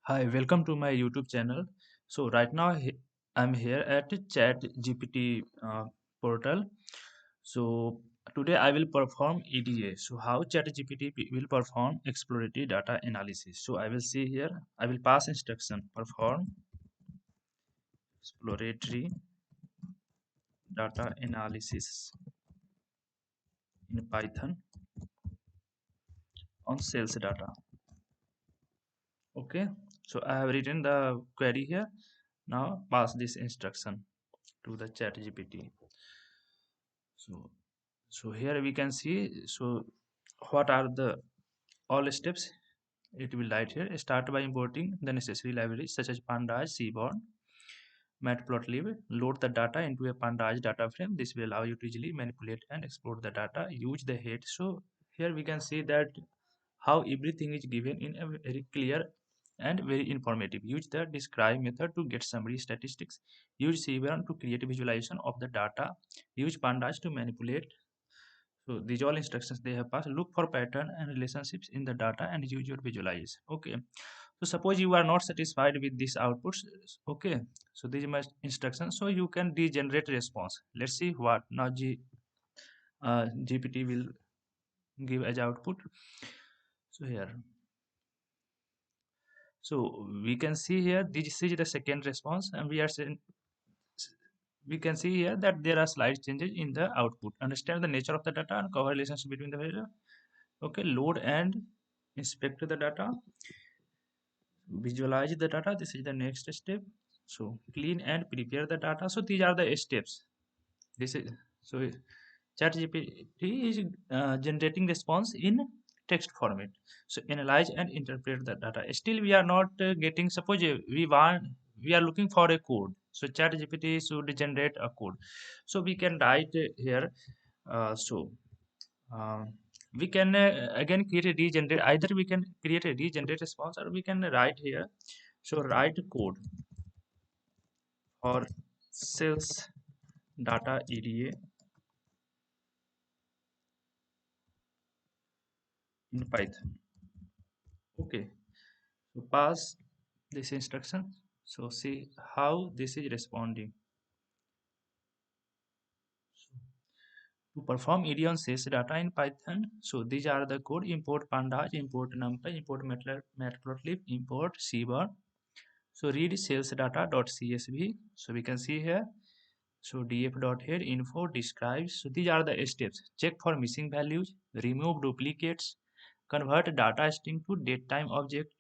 Hi, welcome to my YouTube channel. So right now I'm here at Chat GPT portal. So today I will perform EDA. So how Chat GPT will perform exploratory data analysis. So I will see here. I will pass instruction perform exploratory data analysis in Python on sales data. Okay. So I have written the query here. Now pass this instruction to the Chat GPT. So here we can see what are the all steps. It will write here. Start by importing the necessary libraries such as pandas, seaborn, matplotlib. Load the data into a pandas data frame. This will allow you to easily manipulate and export the data. Use the head. So here we can see that how everything is given in a very clear and very informative. Use the describe method to get summary statistics. Use seaborn to create visualization of the data. Use pandas to manipulate. So these all instructions they have passed. Look for pattern and relationships in the data and use your visualize. Okay. So suppose you are not satisfied with these outputs. Okay. So these are my instructions. So you can degenerate response. Let's see what now GPT will give as output. So here. So we can see here this is the second response, and we can see here that there are slight changes in the output. Understand the nature of the data and cover relationship between the data. Okay, load and inspect the data, visualize the data. This is the next step. So clean and prepare the data. So these are the steps. This is so ChatGPT is generating response in text format. So analyze and interpret the data. Still we are not getting. Suppose we are looking for a code. So ChatGPT should generate a code. So we can write here. Uh, so uh, we can again create a regenerate. Either we can create a regenerate response, or we can write here. So write code for sales data EDA in Python. Okay, so pass this instruction. So see how this is responding. To perform EDA on sales data in Python, so these are the code: import pandas, import numpy, import matplotlib, import seaborn. So read sales data.csv. So we can see here. So df.head info describes. So these are the steps. Check for missing values, remove duplicates, convert data string to datetime object,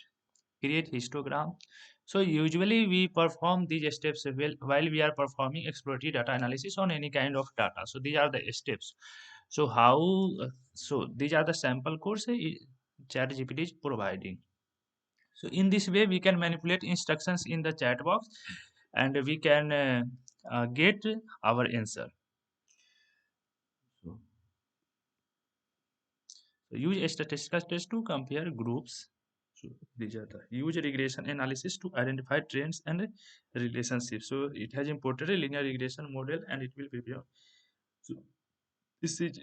create histogram. So usually we perform these steps while we are performing exploratory data analysis on any kind of data. So these are the steps. So how? So these are the sample codes ChatGPT is providing. So in this way, we can manipulate instructions in the chat box, and we can get our answer. So, use a statistical test to compare groups. So these are the use regression analysis to identify trends and relationships. So it has imported a linear regression model, and it will prepare. So this is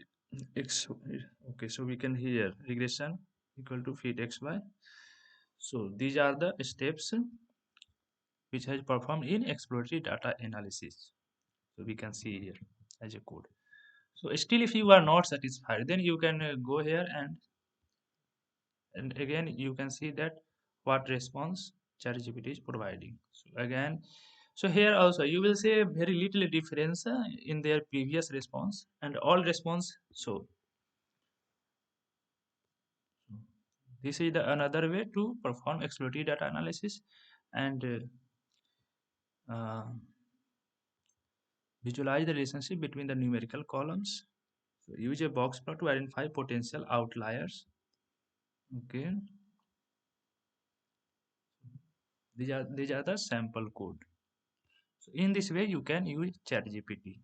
x. Okay, so we can hear regression equal to fit xy. So these are the steps which has performed in exploratory data analysis. So we can see here as a code. So still if you are not satisfied, then you can go here, and again you can see that what response ChatGPT is providing. So again, so here also you will see very little difference in their previous response and all response. So this is the another way to perform exploratory data analysis and visualize the relationship between the numerical columns. So use a box plot to identify potential outliers. Okay, these are the sample code. So in this way you can use ChatGPT.